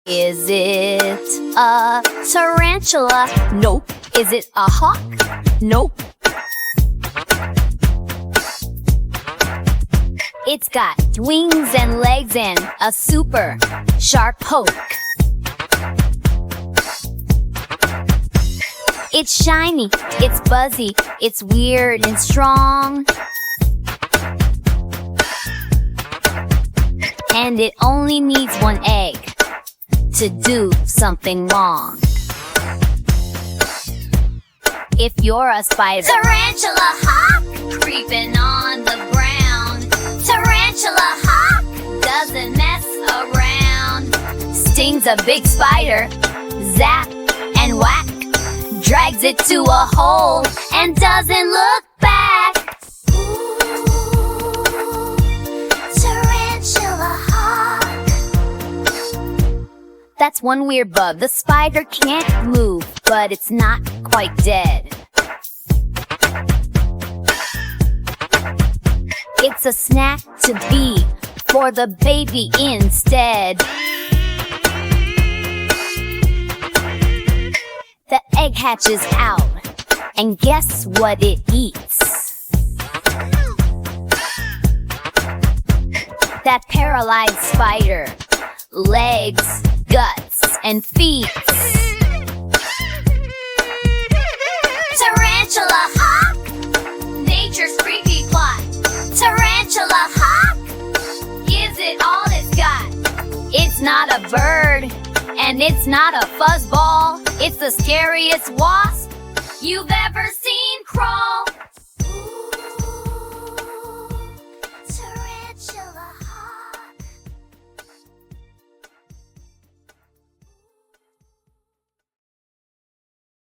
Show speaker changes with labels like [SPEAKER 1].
[SPEAKER 1] Is it a tarantula? Nope. Is it a hawk? Nope. It's got wings and legs and a super sharp poke. It's shiny, it's buzzy, it's weird and strong. And it only needs one egg to do something wrong. If you're a spider, Tarantula Hawk, creeping on the ground. Tarantula Hawk doesn't mess around. Stings a big spider, zap and whack, drags it to a hole and doesn't look back. Ooh, Tarantula Hawk. That's one weird bug. The spider can't move, but it's not quite dead. It's a snack to be for the baby instead. The egg hatches out, and guess what it eats? That paralyzed spider, legs, guts, and feet. Tarantula Hawk, nature's creepy plot. Tarantula Hawk gives it all it's got. It's not a bird, and it's not a fuzzball. It's the scariest wasp you've ever seen crawl.